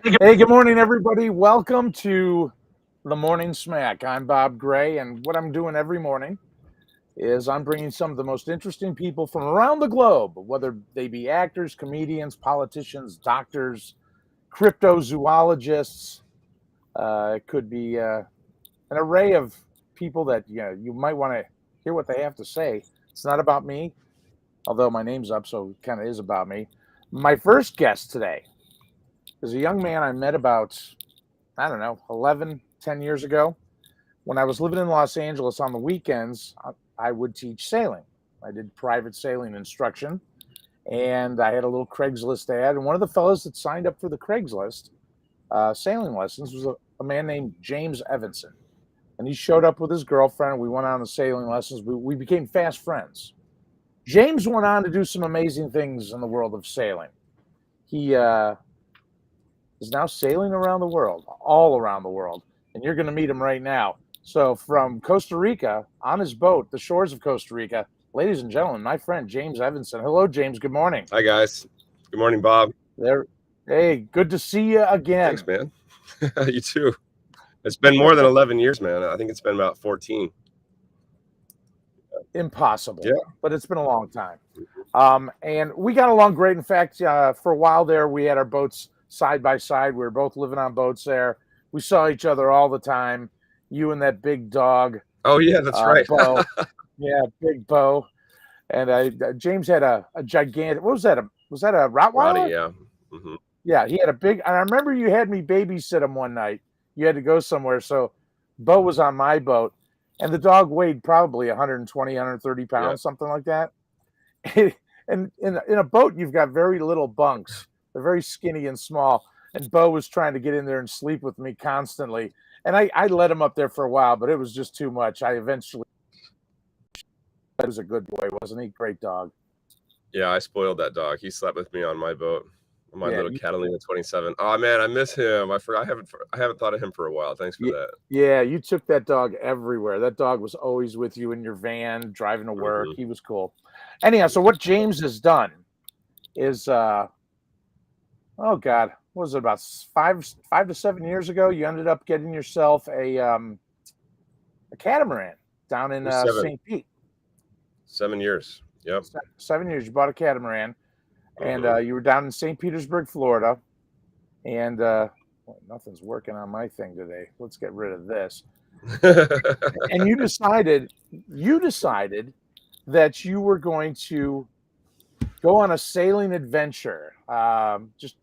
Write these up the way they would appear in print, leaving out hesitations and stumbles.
Hey, good morning, everybody. Welcome to the Morning Smack. I'm Bob Gray, and what I'm doing every morning is I'm bringing some of the most interesting people from around the globe, whether they be actors, comedians, politicians, doctors, cryptozoologists. It could be an array of people that you might want to hear what they have to say. It's not about me, although my name's up, so it kind of is about me. My first guest today is a young man I met about, I don't know, 11, 10 years ago. When I was living in Los Angeles on the weekends, I would teach sailing. I did private sailing instruction, and I had a little Craigslist ad. And one of the fellows that signed up for the Craigslist sailing lessons was a man named James Evenson. And he showed up with his girlfriend. We went on the sailing lessons. We became fast friends. James went on to do some amazing things in the world of sailing. He is now sailing around the world, all around the world. And you're going to meet him right now. So from Costa Rica, on his boat, the shores of Costa Rica, ladies and gentlemen, my friend James Evenson. Hello, James. Good morning. Hi, guys. Good morning, Bob. Hey, good to see you again. Thanks, man. You too. It's been more than 11 years, man. I think it's been about 14. Impossible. Yeah. But it's been a long time. And we got along great. In fact, for a while there, we had our boats side by side. We were both living on boats there. We saw each other all the time. You and that big dog. Oh, yeah, that's right. Bo. Yeah, big Bo. And James had a gigantic, what was that? Was that a Rottweiler? Roddy, yeah. Mm-hmm. Yeah, he had a big, and I remember you had me babysit him one night. You had to go somewhere. So Bo was on my boat, and the dog weighed probably 120, 130 pounds, something like that. And in a boat, you've got very little bunks. They're very skinny and small. And Bo was trying to get in there and sleep with me constantly. And I let him up there for a while, but it was just too much. I eventually, he was a good boy, wasn't he? Great dog. Yeah, I spoiled that dog. He slept with me on my boat, on my little Catalina 27. Oh, man, I miss him. I forgot. I haven't thought of him for a while. Thanks for that. Yeah, you took that dog everywhere. That dog was always with you in your van, driving to work. Mm-hmm. He was cool. Anyhow, so what James has done is, oh God, what was it, about 5 to 7 years ago? You ended up getting yourself a catamaran down in St. Pete. 7 years. Yep. 7 years. You bought a catamaran, and you were down in St. Petersburg, Florida. And nothing's working on my thing today. Let's get rid of this. And you decided that you were going to go on a sailing adventure, just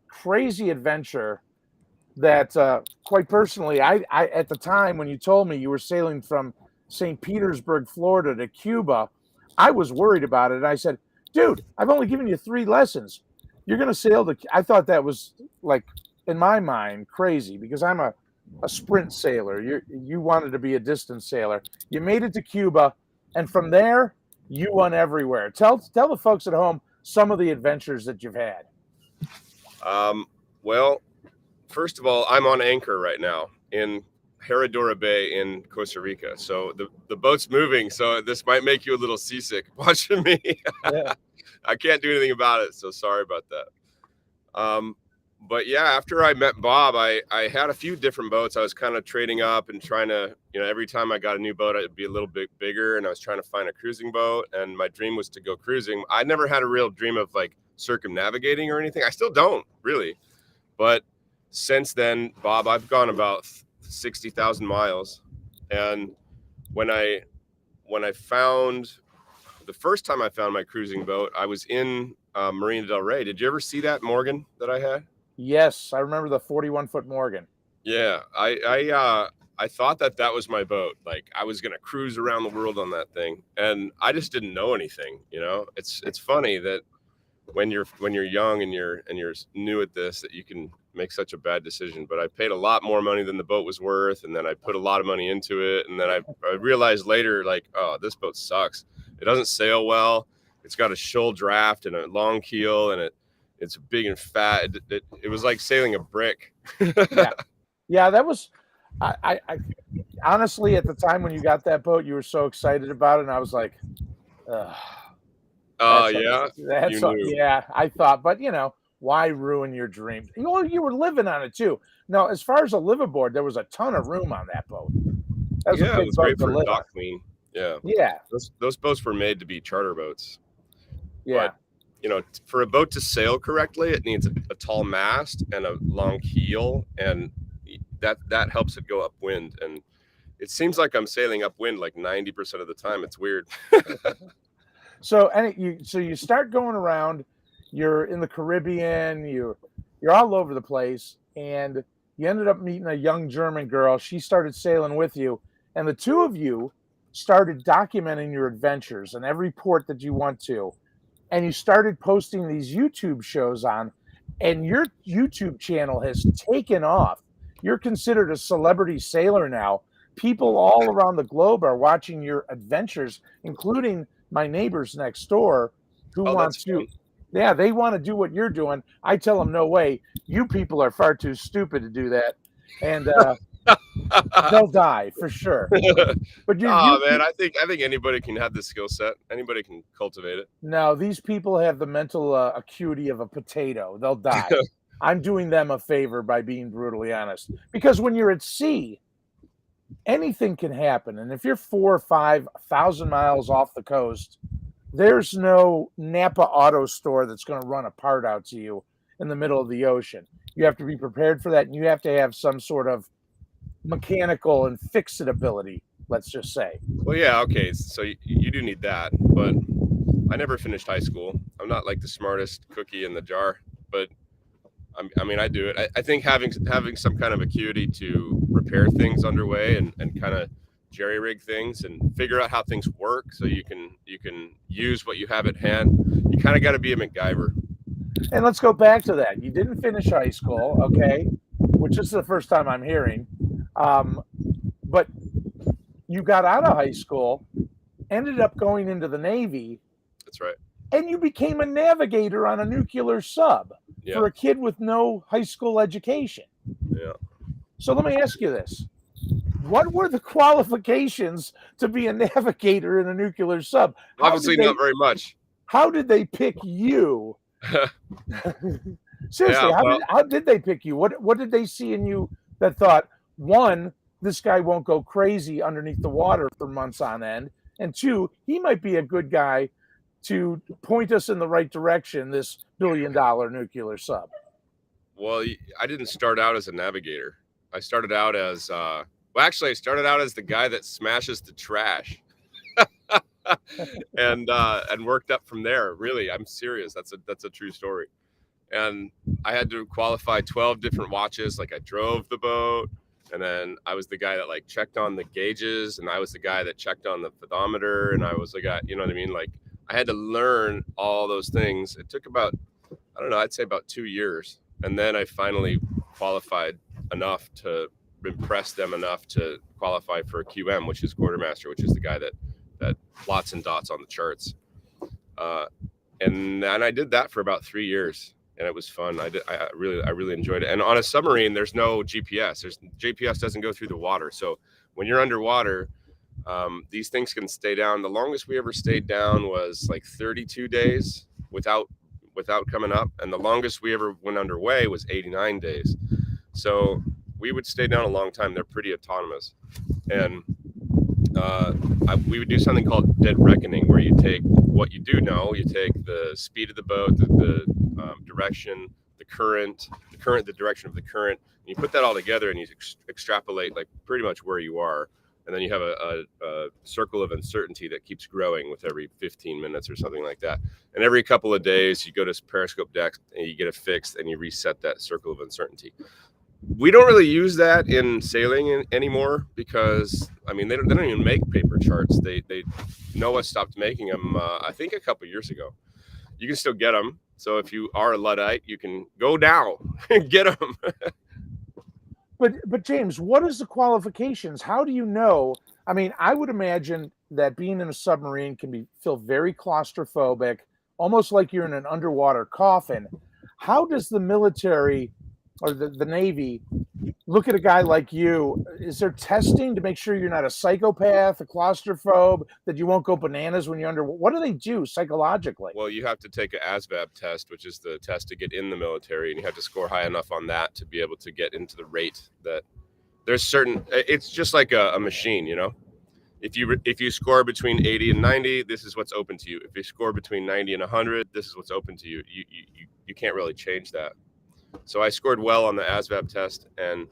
crazy adventure that quite personally, I at the time when you told me you were sailing from St. Petersburg, Florida to Cuba, I was worried about it. I said, dude, I've only given you 3 lessons. You're going to sail to, I thought that was, like, in my mind, crazy, because I'm a sprint sailor. You wanted to be a distance sailor. You made it to Cuba, and from there, you went everywhere. Tell the folks at home some of the adventures that you've had. Well, first of all, I'm on anchor right now in Herradura Bay in Costa Rica. So the boat's moving, so this might make you a little seasick watching me. Yeah. I can't do anything about it, so sorry about that. But yeah, after I met Bob, I had a few different boats. I was kind of trading up and trying to, every time I got a new boat, it'd be a little bit bigger, and I was trying to find a cruising boat, and my dream was to go cruising. I never had a real dream of like circumnavigating or anything. I still don't really. But since then, Bob, I've gone about 60,000 miles. And when I found, the first time I found my cruising boat, I was in Marina del Rey. Did you ever see that Morgan that I had? Yes, I remember the 41-foot Morgan. Yeah, I thought that was my boat. Like, I was gonna cruise around the world on that thing, and I just didn't know anything. It's funny that when you're young and you're new at this, that you can make such a bad decision. But I paid a lot more money than the boat was worth, and then I put a lot of money into it, and then I realized later, like, oh, this boat sucks. It doesn't sail well. It's got a shoal draft and a long keel, and it's big and fat. It was like sailing a brick. Yeah, that was. I honestly, at the time when you got that boat, you were so excited about it, and I was like, oh yeah, yeah, I thought, but Why ruin your dream? You were living on it too. Now, as far as a liveaboard, there was a ton of room on that boat. That was a Yeah, it big was boat great to for live on. dock clean. Yeah. Yeah. Those boats were made to be charter boats. Yeah. But for a boat to sail correctly, it needs a tall mast and a long keel, and that helps it go upwind. And it seems like I'm sailing upwind like 90% of the time. It's weird. So you start going around. You're in the Caribbean. You're all over the place, and you ended up meeting a young German girl. She started sailing with you, and the two of you started documenting your adventures in every port that you went to, and you started posting these YouTube shows on, and your YouTube channel has taken off. You're considered a celebrity sailor now. People all around the globe are watching your adventures, including my neighbors next door who Oh, want that's to, yeah, they want to do what you're doing. I tell them, no way. You people are far too stupid to do that. And fun. they'll die for sure. But your Oh man, YouTube, I think anybody can have the skill set. Anybody can cultivate it. no, these people have the mental acuity of a potato. They'll die. I'm doing them a favor by being brutally honest. Because when you're at sea, anything can happen. And if you're 4 or 5 1,000 miles off the coast, there's no Napa auto store that's going to run a part out to you in the middle of the ocean. You have to be prepared for that, and you have to have some sort of mechanical and fix it ability, let's just say. Well, yeah, okay. So you do need that, but I never finished high school. I'm not like the smartest cookie in the jar, but I mean, I do it. I think having some kind of acuity to repair things underway and kind of jerry rig things and figure out how things work, so you can use what you have at hand. You kind of got to be a MacGyver. And let's go back to that. You didn't finish high school, okay, which is the first time I'm hearing. But you got out of high school, ended up going into the Navy, That's right. and you became a navigator on a nuclear sub Yeah. for a kid with no high school education. Yeah. So let me ask you this. What were the qualifications to be a navigator in a nuclear sub? Obviously, not very much. How did they pick you? Seriously, Yeah, how did they pick you? What did they see in you that thought, one, this guy won't go crazy underneath the water for months on end, and two, he might be a good guy to point us in the right direction, this billion-dollar nuclear sub? Well, I didn't start out as a navigator. I started out as I started out as the guy that smashes the trash. and worked up from there. Really, I'm serious. That's a true story. And I had to qualify 12 different watches. Like, I drove the boat, and then I was the guy that like checked on the gauges, and I was the guy that checked on the pedometer, and I was the guy, you know what I mean? Like, I had to learn all those things. It took about, I don't know, I'd say about 2 years. And then I finally qualified enough to impress them enough to qualify for a QM, which is quartermaster, which is the guy that plots and dots on the charts. And I did that for about 3 years, and it was fun. I really enjoyed it. And on a submarine, there's no GPS. GPS doesn't go through the water. So when you're underwater, these things can stay down. The longest we ever stayed down was like 32 days without coming up, and the longest we ever went underway was 89 days. So we would stay down a long time. They're pretty autonomous. And we would do something called dead reckoning, where you take what you do know, you take the speed of the boat, the direction, the direction of the current, and you put that all together, and you extrapolate like pretty much where you are. And then you have a circle of uncertainty that keeps growing with every 15 minutes or something like that. And every couple of days, you go to periscope decks and you get it fixed, and you reset that circle of uncertainty. We don't really use that in sailing anymore, because I mean, they don't even make paper charts. They NOAA stopped making them, I think, a couple years ago. You can still get them. So if you are a Luddite, you can go now and get them. But James, what is the qualifications? How do you know? I mean, I would imagine that being in a submarine can feel very claustrophobic, almost like you're in an underwater coffin. How does the military or the Navy look at a guy like you, is there testing to make sure you're not a psychopath, a claustrophobe, that you won't go bananas when you're under? What do they do psychologically? Well, you have to take an ASVAB test, which is the test to get in the military, and you have to score high enough on that to be able to get into the rate that there's certain. It's just like a machine, you know. If you score between 80 and 90, this is what's open to you. If you score between 90 and 100, this is what's open to you. You can't really change that. So I scored well on the ASVAB test, and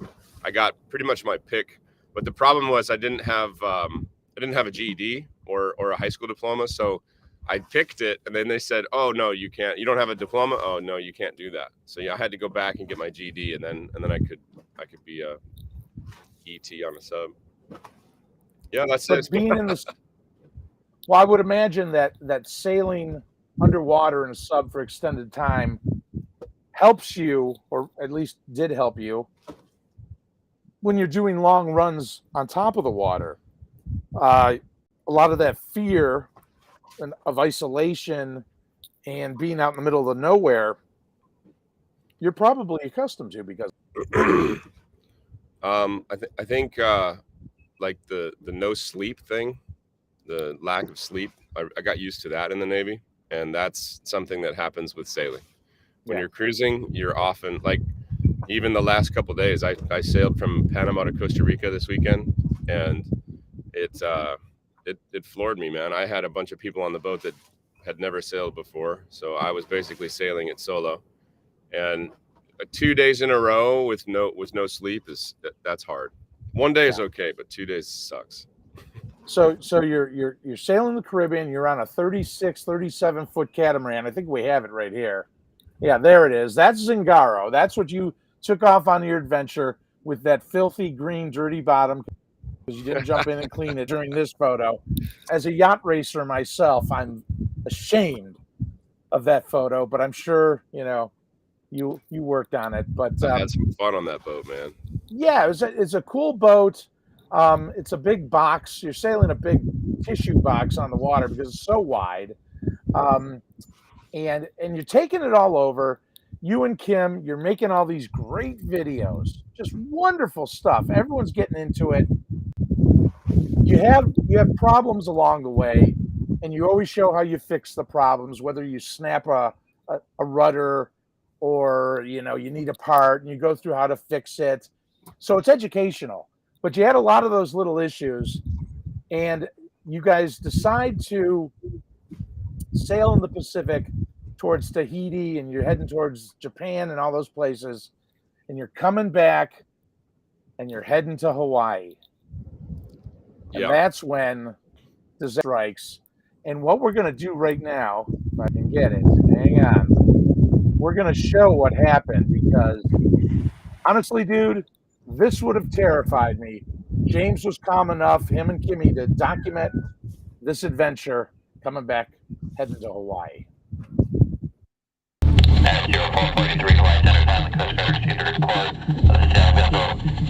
I got pretty much my pick. But the problem was I didn't have a GED or a high school diploma. So I picked it, and then they said, "Oh no, you can't. You don't have a diploma. Oh no, you can't do that." So yeah, I had to go back and get my GED, and then I could be a ET on a sub. Yeah, that's But it. being in the well, I would imagine that sailing underwater in a sub for extended time helps you, or at least did help you, when you're doing long runs on top of the water. A lot of that fear of isolation and being out in the middle of nowhere, you're probably accustomed to because. I think like the no sleep thing, the lack of sleep. I got used to that in the Navy, and that's something that happens with sailing. When you're cruising, you're often like, even the last couple of days, I sailed from Panama to Costa Rica this weekend, and it floored me, man. I had a bunch of people on the boat that had never sailed before, so I was basically sailing it solo, and 2 days in a row with no sleep that's hard. One day is okay, but 2 days sucks. So you're sailing the Caribbean. You're on a 36, 37 foot catamaran. I think we have it right here. Yeah, there it is. That's Zingaro. That's what you took off on your adventure with that filthy green dirty bottom because you didn't jump in and clean it during this photo. As a yacht racer myself, I'm ashamed of that photo, but I'm sure you worked on it. But I had some fun on that boat, man. Yeah, it's a cool boat. It's a big box. You're sailing a big tissue box on the water because it's so wide. And you're taking it all over. You and Kim, you're making all these great videos, just wonderful stuff. Everyone's getting into it. You have problems along the way, and you always show how you fix the problems, whether you snap a rudder or you need a part, and you go through how to fix it. So it's educational. But you had a lot of those little issues, and you guys decide to sail in the Pacific towards Tahiti, and you're heading towards Japan and all those places, and you're coming back and you're heading to Hawaii. And that's when disaster strikes. And what we're going to do right now, if I can get it, hang on, we're going to show what happened because honestly, dude, this would have terrified me. James was calm enough, him and Kimmy, to document this adventure coming back, heading to Hawaii. At 0443 Hawaii Center, time the Coast Guard received a report of the sailing vessel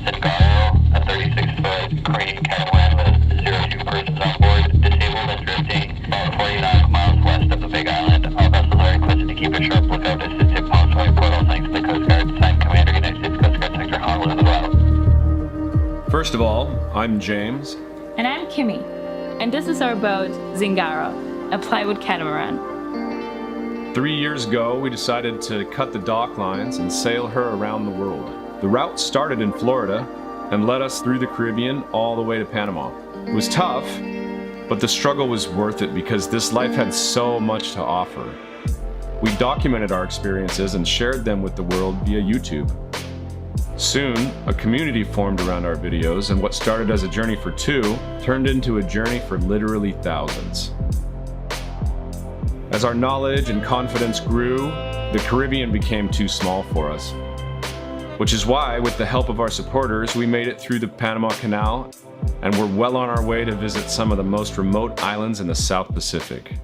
Zingaro, a 36-foot crane catamaran with 02 persons on board, disabled and drifting about 40 nautical miles west of the Big Island. All vessels are requested to keep a sharp lookout as system posts Hawaii portal. Thanks to the Coast Guard. Signed, Commander, United States Coast Guard Sector Honolulu route. First of all, I'm James. And I'm Kimmy. And this is our boat, Zingaro, a plywood catamaran. 3 years ago, we decided to cut the dock lines and sail her around the world. The route started in Florida and led us through the Caribbean all the way to Panama. It was tough, but the struggle was worth it because this life had so much to offer. We documented our experiences and shared them with the world via YouTube. Soon, a community formed around our videos, and what started as a journey for two turned into a journey for literally thousands. As our knowledge and confidence grew, the Caribbean became too small for us. Which is why, with the help of our supporters, we made it through the Panama Canal, and we're well on our way to visit some of the most remote islands in the South Pacific.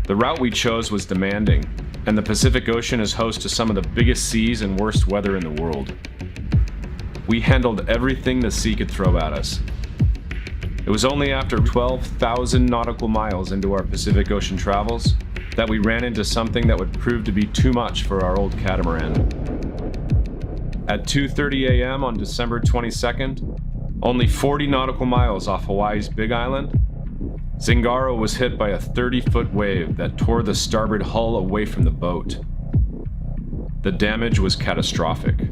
The route we chose was demanding, and the Pacific Ocean is host to some of the biggest seas and worst weather in the world. We handled everything the sea could throw at us. It was only after 12,000 nautical miles into our Pacific Ocean travels that we ran into something that would prove to be too much for our old catamaran. At 2:30 a.m. on December 22nd, only 40 nautical miles off Hawaii's Big Island, Zingaro was hit by a 30-foot wave that tore the starboard hull away from the boat. The damage was catastrophic. Same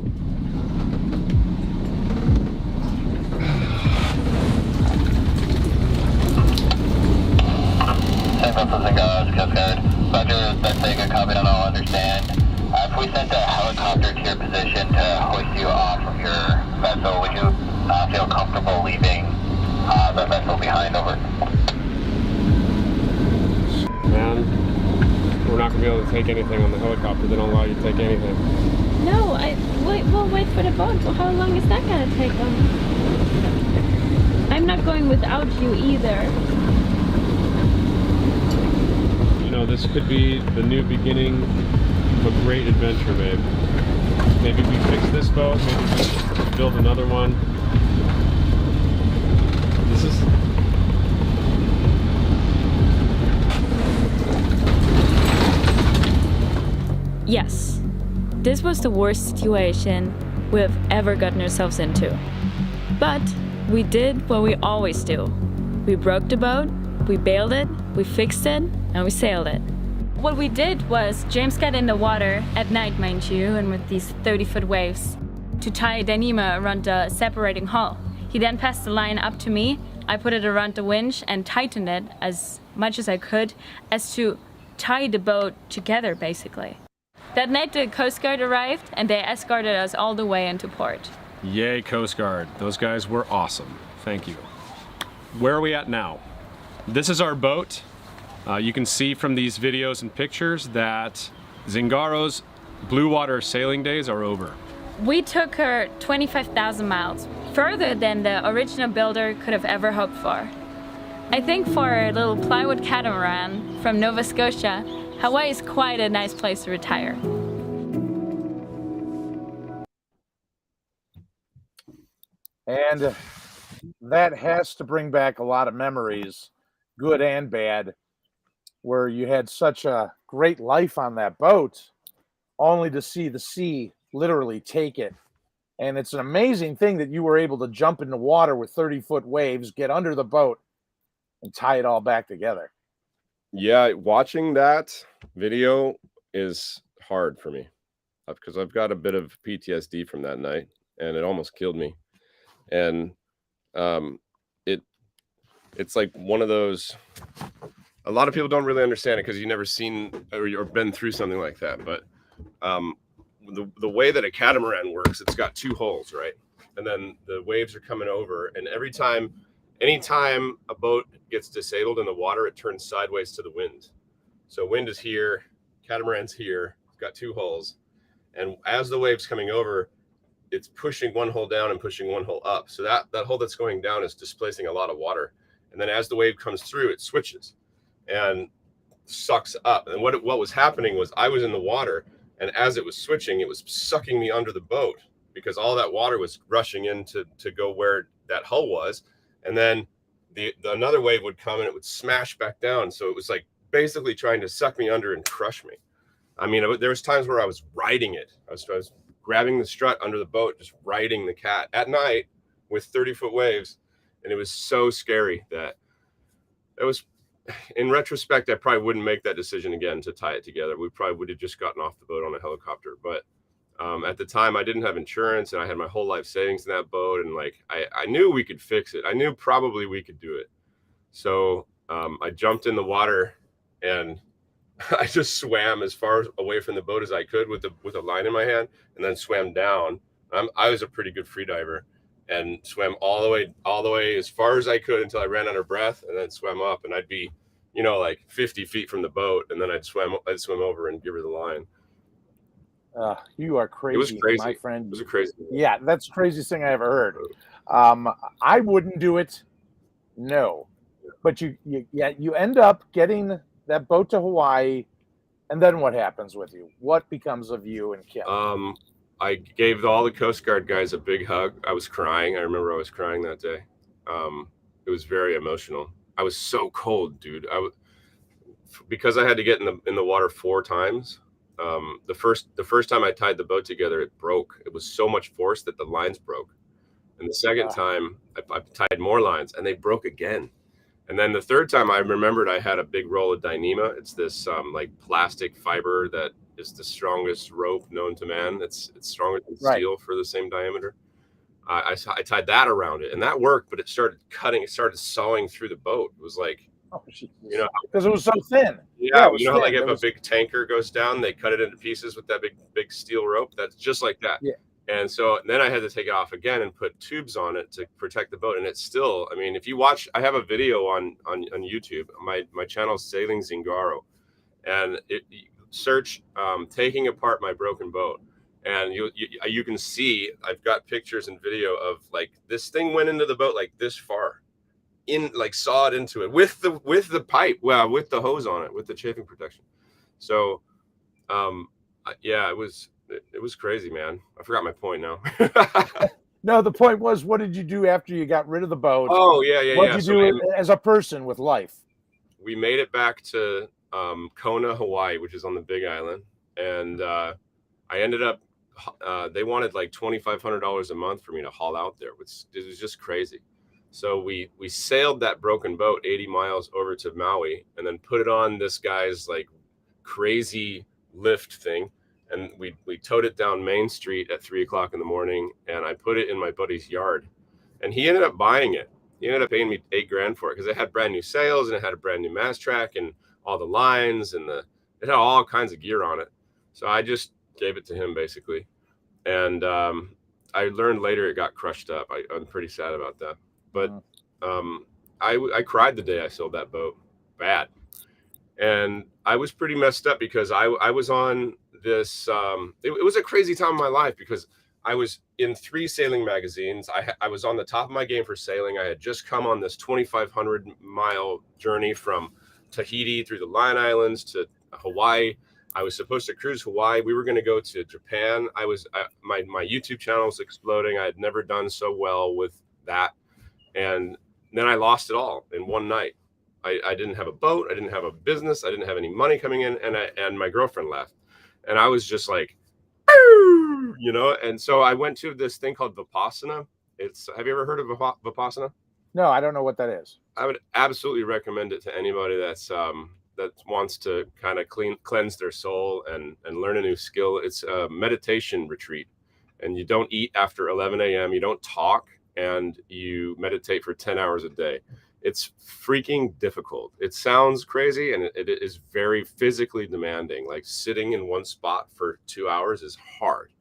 vessel Zingaro, Coast Guard. Roger, that's a good copy, and I'll understand. If we sent a helicopter to your position to hoist you off of your vessel, would you feel comfortable leaving the vessel behind? Over. Man, we're not going to be able to take anything on the helicopter. They don't allow you to take anything. No, we'll wait for the boat. Well, how long is that gonna take them? I'm not going without you either. You know, this could be the new beginning of a great adventure, babe. Maybe we fix this boat, maybe we build another one. This is... Yes, this was the worst situation we've ever gotten ourselves into. But we did what we always do. We broke the boat, we bailed it, we fixed it, and we sailed it. What we did was James got in the water at night, mind you, and with these 30-foot waves to tie Dyneema around the separating hull. He then passed the line up to me. I put it around the winch and tightened it as much as I could as to tie the boat together, basically. That night the Coast Guard arrived and they escorted us all the way into port. Yay, Coast Guard. Those guys were awesome. Thank you. Where are we at now? This is our boat. You can see from these videos and pictures that Zingaro's blue water sailing days are over. We took her 25,000 miles, further than the original builder could have ever hoped for. I think for a little plywood catamaran from Nova Scotia, Hawaii is quite a nice place to retire. And that has to bring back a lot of memories, good and bad, where you had such a great life on that boat, only to see the sea literally take it. And it's an amazing thing that you were able to jump in the water with 30-foot waves, get under the boat, and tie it all back together. Yeah, watching that video is hard for me because I've got a bit of PTSD from that night, and it almost killed me. And it's like one of those. A lot of people don't really understand it because you've never seen or been through something like that. But the way that a catamaran works, it's got two hulls, right? And then the waves are coming over, and anytime a boat gets disabled in the water, it turns sideways to the wind. So wind is here, catamaran's here, it's got two hulls. And as the wave's coming over, it's pushing one hull down and pushing one hull up. So that hull that's going down is displacing a lot of water. And then as the wave comes through, it switches and sucks up. And what was happening was I was in the water, and as it was switching, it was sucking me under the boat because all that water was rushing in to go where that hull was. And then another wave would come and it would smash back down. So it was like basically trying to suck me under and crush me. I mean, there was times where I was riding it. I was grabbing the strut under the boat, just riding the cat at night with 30-foot waves. And it was so scary that it was, in retrospect, I probably wouldn't make that decision again to tie it together. We probably would have just gotten off the boat on a helicopter. But at the time, I didn't have insurance, and I had my whole life savings in that boat. And like, I knew we could fix it. I knew probably we could do it. So I jumped in the water, and I just swam as far away from the boat as I could with a line in my hand, and then swam down. I was a pretty good free diver, and swam all the way as far as I could until I ran out of breath, and then swam up, and I'd be, like 50 feet from the boat, and then I'd swim over and give her the line. You are crazy, it was crazy, my friend. It was a crazy. Yeah, that's the craziest thing I ever heard. I wouldn't do it. No, but you end up getting that boat to Hawaii, and then what happens with you? What becomes of you and Kim? I gave all the Coast Guard guys a big hug. I was crying. I remember I was crying that day. It was very emotional. I was so cold, dude. Because I had to get in the water 4 times. the first time I tied the boat together, it broke. It was so much force that the lines broke. And the second time I tied more lines and they broke again. And then the third time I remembered I had a big roll of Dyneema. It's this like plastic fiber that is the strongest rope known to man. It's stronger than steel for the same diameter. I tied that around it and that worked, but it started cutting. It started sawing through the boat. It was like, you know, because it was so thin. Yeah, you know how like if a big tanker goes down, they cut it into pieces with that big steel rope. That's just like that. Yeah. And so then I had to take it off again and put tubes on it to protect the boat. And it's still, I mean, if you watch, I have a video on YouTube. My channel is SV Zingaro, and search taking apart my broken boat, and you can see I've got pictures and video of like this thing went into the boat like this far, in like sawed into it with the pipe, well, with the hose on it, with the chafing protection. So, yeah, it was crazy, man. I forgot my point now. No, the point was, what did you do after you got rid of the boat? Oh, yeah. What did you do as a person with life? We made it back to Kona, Hawaii, which is on the Big Island. And I ended up, they wanted like $2,500 a month for me to haul out there, which it was just crazy. So we sailed that broken boat 80 miles over to Maui and then put it on this guy's like crazy lift thing. And we towed it down Main Street at 3 o'clock in the morning, and I put it in my buddy's yard, and he ended up buying it. He ended up paying me $8,000 for it because it had brand new sails and it had a brand new mast track and all the lines and it had all kinds of gear on it. So I just gave it to him basically, and I learned later it got crushed up. I'm pretty sad about that, but I cried the day I sold that boat, bad, and I was pretty messed up because I was on this it was a crazy time in my life because I was in 3 sailing magazines. I was on the top of my game for sailing. I had just come on this 2,500 mile journey from Tahiti through the Line Islands to Hawaii. I was supposed to cruise Hawaii. We were going to go to Japan. My YouTube channel was exploding. I had never done so well with that, and then I lost it all in one night. I didn't have a boat. I didn't have a business. I didn't have any money coming in, and my girlfriend left. And I was just like, you know, and so I went to this thing called Vipassana. Have you ever heard of Vipassana? No, I don't know what that is. I would absolutely recommend it to anybody that wants to kind of cleanse their soul and learn a new skill. It's a meditation retreat, and you don't eat after 11 a.m. You don't talk, and you meditate for 10 hours a day. It's freaking difficult. It sounds crazy, and it is very physically demanding. Like sitting in one spot for 2 hours is hard.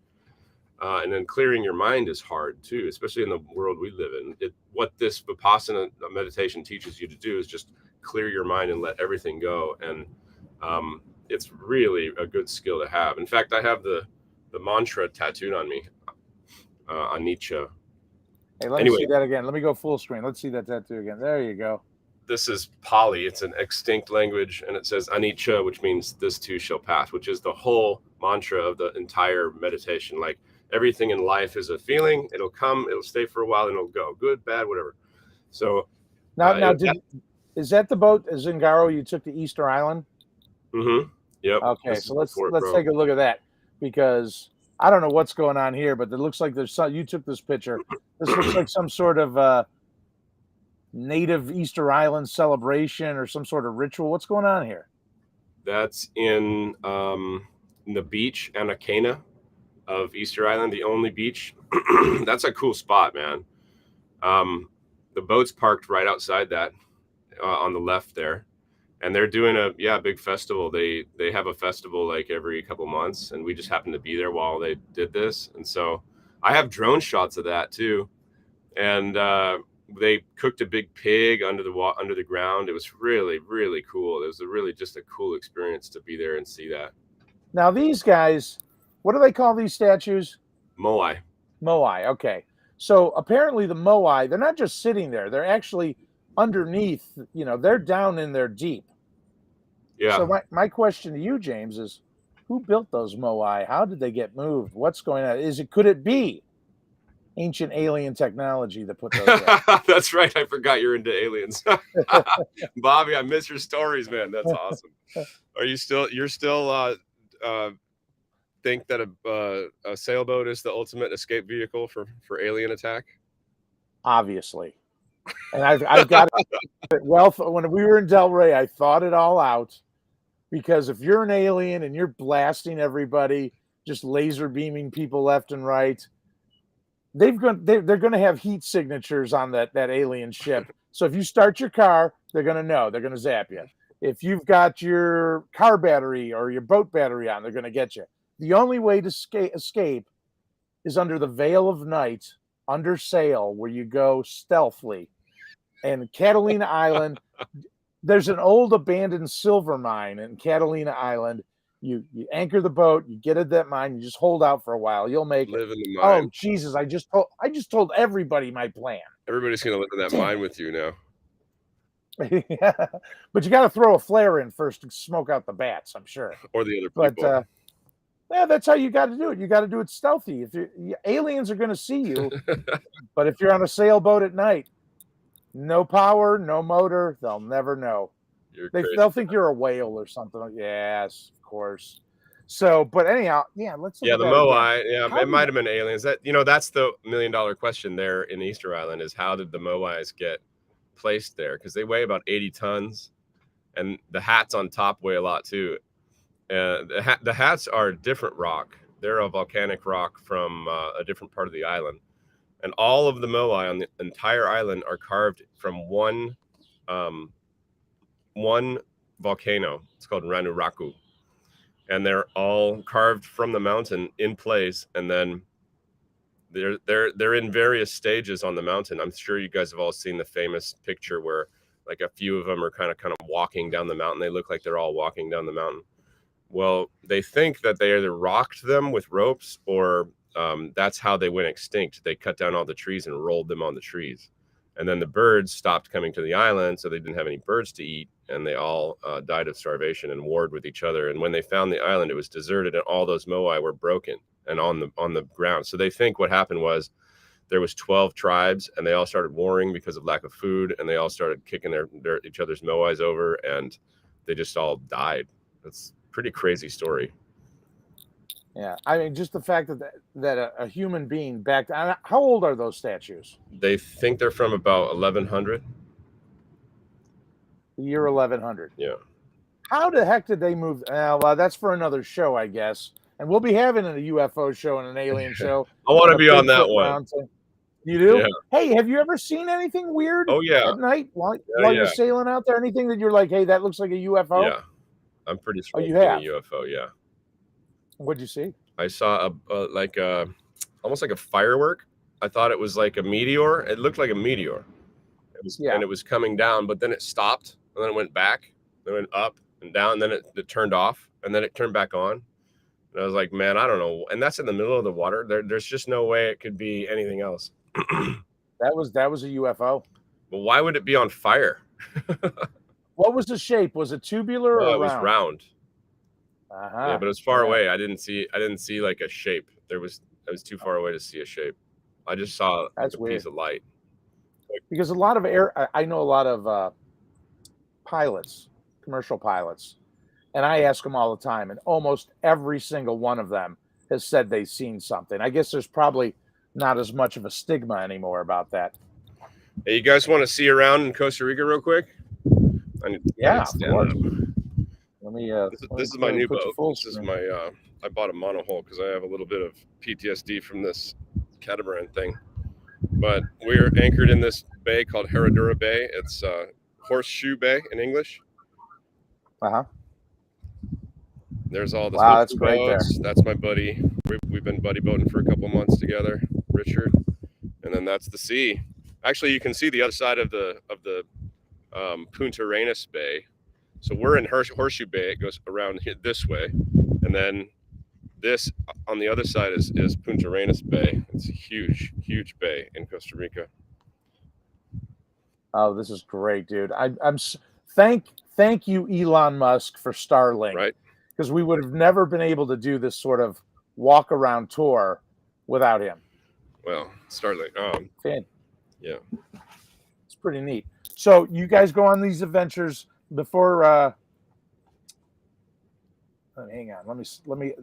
And then clearing your mind is hard too, especially in the world we live in. What this Vipassana meditation teaches you to do is just clear your mind and let everything go. And it's really a good skill to have. In fact, I have the mantra tattooed on me, anicca. Hey, let me see that again. Let me go full screen. Let's see that tattoo again. There you go. This is Pali. It's an extinct language, and it says anicca, which means this too shall pass, which is the whole mantra of the entire meditation. Like everything in life is a feeling. It'll come, it'll stay for a while, and it'll go. Good, bad, whatever. So now, is that the boat, Zingaro, you took to Easter Island? Mm-hmm. Yep. Okay, so let's take a look at that, because I don't know what's going on here, but it looks like there's some. You took this picture. This looks like some sort of native Easter Island celebration or some sort of ritual. What's going on here? That's in the beach, Anakena of Easter Island, the only beach. That's a cool spot, man. The boat's parked right outside that on the left there. And they're doing a big festival. They have a festival like every couple months, and we just happened to be there while they did this. And so I have drone shots of that too. And they cooked a big pig under the ground. It was really, really cool. It was just a cool experience to be there and see that. Now these guys, what do they call these statues? Moai. Moai. Okay. So apparently the Moai, they're not just sitting there. They're actually underneath, they're down in there deep. Yeah. So my question to you, James, is who built those Moai? How did they get moved? What's going on? Could it be ancient alien technology that put those there? That's right. I forgot you're into aliens. Bobby, I miss your stories, man. That's awesome. You're still think that a sailboat is the ultimate escape vehicle for alien attack? Obviously. And I've got it well. When we were in Delray, I thought it all out, because if you're an alien and you're blasting everybody, just laser beaming people left and right, they're going to have heat signatures on that alien ship. So if you start your car, they're going to know. They're going to zap you. If you've got your car battery or your boat battery on, they're going to get you. The only way to escape is under the veil of night, under sail, where you go stealthily. And Catalina Island, there's an old abandoned silver mine in Catalina Island. You anchor the boat, you get at that mine, you just hold out for a while. You'll make Live in the it. mine. Oh Jesus! I just told everybody my plan. Everybody's gonna live in that mine with you now. Yeah. But you got to throw a flare in first to smoke out the bats, I'm sure. Or the other people. But yeah, that's how you got to do it. You got to do it stealthy. If aliens are going to see you, but if you're on a sailboat at night, no power, no motor, they'll never know. They'll think you're a whale or something. Yes, of course. So, but anyhow, yeah, let's look yeah, at the that Moai. again. Yeah, it might have been aliens. That's the $1 million question there in Easter Island, is how did the Moais get placed there? Because they weigh about 80 tons, and the hats on top weigh a lot too. The hats are different rock. They're a volcanic rock from a different part of the island, and all of the Moai on the entire island are carved from one volcano. It's called Ranuraku, and they're all carved from the mountain in place, and then they're in various stages on the mountain. I'm sure you guys have all seen the famous picture where like a few of them are kind of walking down the mountain. They look like they're all walking down the mountain. Well, they think that they either rocked them with ropes or that's how they went extinct. They cut down all the trees and rolled them on the trees. And then the birds stopped coming to the island, so they didn't have any birds to eat, and they all died of starvation and warred with each other. And when they found the island, it was deserted, and all those Moai were broken and on the ground. So they think what happened was there was 12 tribes, and they all started warring because of lack of food, and they all started kicking each other's Moais over, and they just all died. That's pretty crazy story. Yeah, I mean, just the fact that a human being back. How old are those statues? They think they're from about 1100. The year 1100. Yeah. How the heck did they move? Well, that's for another show, I guess. And we'll be having a UFO show and an alien show. I want to be on that one. You do? Yeah. Hey, have you ever seen anything weird? Oh yeah. At night while you're sailing out there? Anything that you're like, hey, that looks like a UFO? Yeah. I'm pretty sure you have a UFO. Yeah. What'd you see? I saw almost like a firework. I thought it was like a meteor. It looked like a meteor. And it was coming down, but then it stopped, and then it went back, then it went up and down, and then it turned off, and then it turned back on. And I was like, man, I don't know. And that's in the middle of the water. There's just no way it could be anything else. That was a UFO. Well, why would it be on fire? What was the shape? Was it tubular or round? It was round. Uh-huh. Yeah, but it was far away. I didn't see like a shape. I was too far away to see a shape. I just saw a piece of light. Because a lot of I know a lot of pilots, commercial pilots, and I ask them all the time, and almost every single one of them has said they've seen something. I guess there's probably not as much of a stigma anymore about that. Hey, you guys want to see around in Costa Rica real quick? Yeah. Let me. This is my new boat. This is my. I bought a monohull because I have a little bit of PTSD from this catamaran thing. But we're anchored in this bay called Herradura Bay. It's Horseshoe Bay in English. Uh-huh. There's all the that's great boats. That's my buddy. We've been buddy boating for a couple months together, Richard. And then that's the sea. Actually, you can see the other side of the Punta Arenas Bay. So we're in Horseshoe Bay. It goes around this way, and then this on the other side is Punta Arenas Bay. It's a huge bay in Costa Rica. Oh, this is great, dude. Thank you, Elon Musk, for Starlink. Right. Because we would have never been able to do this sort of walk around tour without him. Well, Starlink. Yeah. It's pretty neat. So you guys go on these adventures before. Hang on. Let me.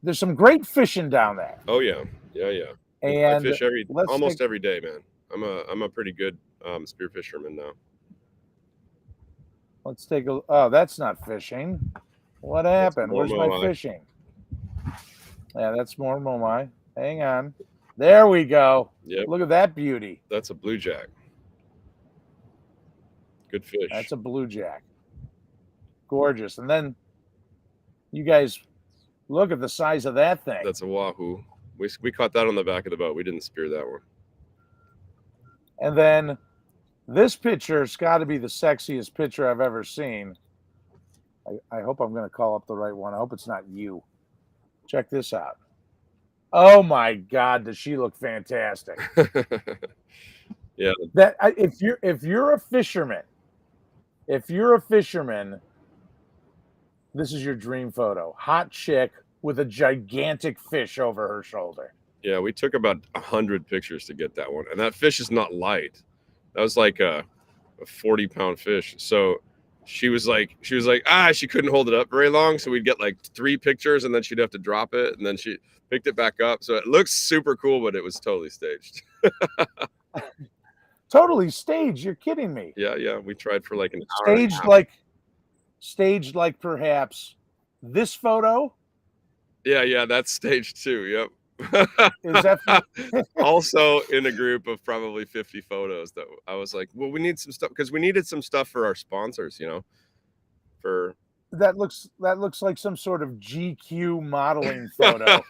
there's some great fishing down there. Oh yeah. I And fish let's almost take, every day, man. I'm a pretty good spear fisherman now. let's take a. Oh, that's not fishing. What happened? more Where's my moai. fishing? Yeah, that's more moai. Hang on. There we go. Yep, Look at that beauty. that's a blue jack. Good fish. That's a blue jack. Gorgeous. And then you guys look at the size of that thing. That's a wahoo. We caught that on the back of the boat. We didn't spear that one. And then this picture's got to be the sexiest picture I've ever seen. I hope I'm going to call up the right one. I hope it's not you. Check this out. Oh my God, does she look fantastic? Yeah. That if you're a fisherman, this is your dream photo. Hot chick with a gigantic fish over her shoulder. Yeah, we took about 100 pictures to get that one, and that fish is not light. That was like a 40-pound fish. So she was like, she couldn't hold it up very long. So we'd get like 3 pictures, and then she'd have to drop it, and then she picked it back up. So it looks super cool, but it was totally staged. Totally staged. You're kidding me. Yeah. We tried for like an hour. Staged like perhaps this photo. Yeah, that's staged too. Yep. Is that also in a group of probably 50 photos that I was like, well, we need some stuff because we needed some stuff for our sponsors, for that looks like some sort of GQ modeling photo.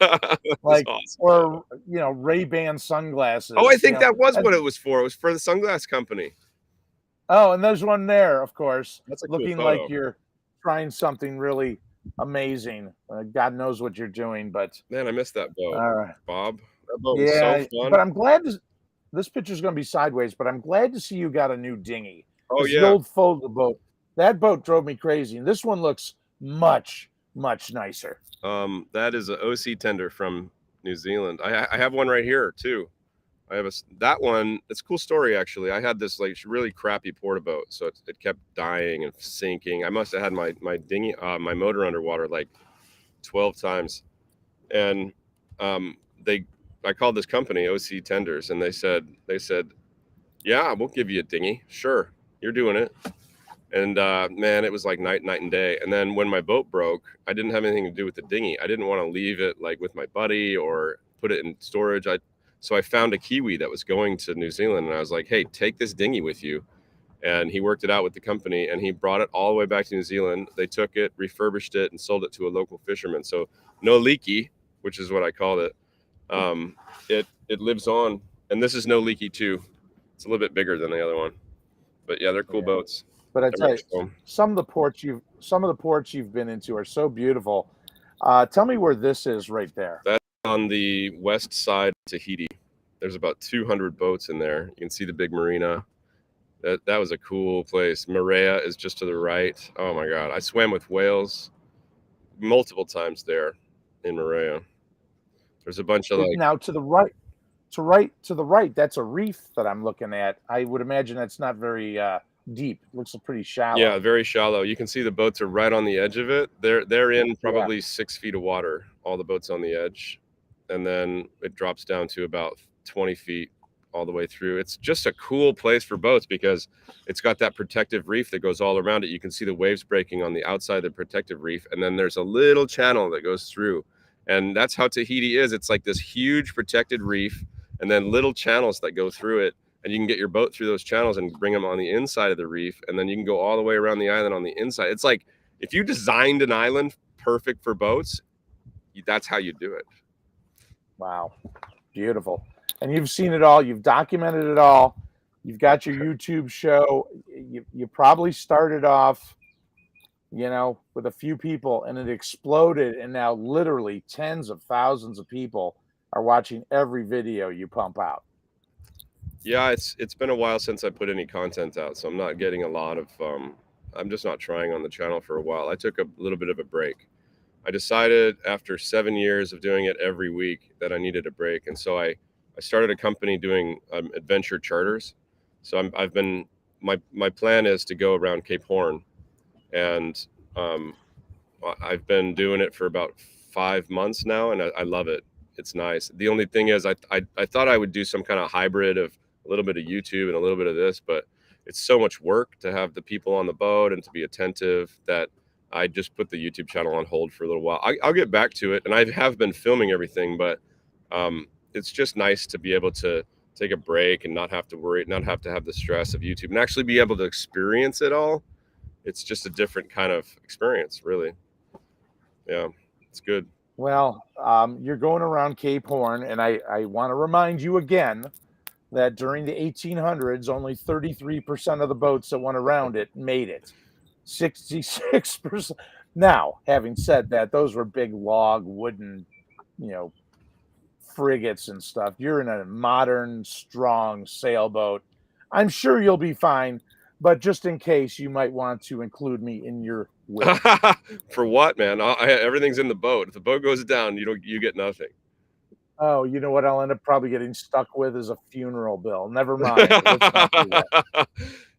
Like awesome. Or Ray-Ban sunglasses. Oh, I think that was what it was for. It was for the sunglass company. Oh, and there's one there, of course. That's a looking cool like you're trying something really amazing. God knows what you're doing, but man, I missed that boat, Bob. That boat was so fun. But I'm glad this picture's going to be sideways. But I'm glad to see you got a new dinghy. Oh yeah, the old folded boat. That boat drove me crazy, and this one looks much nicer. That is an OC tender from New Zealand. I have one right here too. I have that one. It's a cool story actually. I had this like really crappy porta boat, so it kept dying and sinking. I must have had my dinghy, my motor underwater like 12 times, and I called this company OC Tenders, and they said, yeah, we'll give you a dinghy, sure, you're doing it. And man, it was like night and day. And then when my boat broke, I didn't have anything to do with the dinghy. I didn't want to leave it like with my buddy or put it in storage. So I found a Kiwi that was going to New Zealand, and I was like, hey, take this dinghy with you. And he worked it out with the company, and he brought it all the way back to New Zealand. They took it, refurbished it, and sold it to a local fisherman. So no leaky, which is what I called it. It lives on, and this is no leaky too. It's a little bit bigger than the other one, but yeah, they're cool boats. But I tell you, some of the ports you've been into are so beautiful. Tell me where this is right there. That's on the west side of Tahiti. There's about 200 boats in there. You can see the big marina. That was a cool place. Moorea is just to the right. Oh my God, I swam with whales multiple times there in Moorea. There's a bunch of now to the right. That's a reef that I'm looking at. I would imagine that's not very deep. It looks pretty shallow. Yeah, very shallow. You can see the boats are right on the edge of it. They're in probably 6 feet of water. All the boats on the edge, and then it drops down to about 20 feet all the way through. It's just a cool place for boats because it's got that protective reef that goes all around it. You can see the waves breaking on the outside of the protective reef, and then there's a little channel that goes through. And that's how Tahiti is. It's like this huge protected reef and then little channels that go through it. And you can get your boat through those channels and bring them on the inside of the reef. And then you can go all the way around the island on the inside. It's like if you designed an island perfect for boats, that's how you do it. Wow. Beautiful. And you've seen it all. You've documented it all. You've got your YouTube show. You probably started off with a few people, and it exploded, and now literally tens of thousands of people are watching every video you pump out. Yeah, it's been a while since I put any content out, so I'm not getting a lot of I'm just not trying on the channel for a while. I took a little bit of a break. I decided after 7 years of doing it every week that I needed a break, and so I started a company doing adventure charters. So my plan is to go around Cape Horn. And I've been doing it for about 5 months now, and I love it. It's nice. The only thing is I thought I would do some kind of hybrid of a little bit of YouTube and a little bit of this, but it's so much work to have the people on the boat and to be attentive that I just put the YouTube channel on hold for a little while. I'll get back to it, and I have been filming everything, but it's just nice to be able to take a break and not have to worry, not have to have the stress of YouTube, and actually be able to experience it all. It's just a different kind of experience, really. Yeah, it's good. Well, you're going around Cape Horn, and I want to remind you again that during the 1800s, only 33% of the boats that went around it made it. 66%. Now, having said that, those were big log wooden, frigates and stuff. You're in a modern, strong sailboat. I'm sure you'll be fine, but just in case, you might want to include me in your will. For what, man? Everything's in the boat. If the boat goes down, you get nothing. Oh, you know what I'll end up probably getting stuck with is a funeral bill. Never mind. Let's not do that.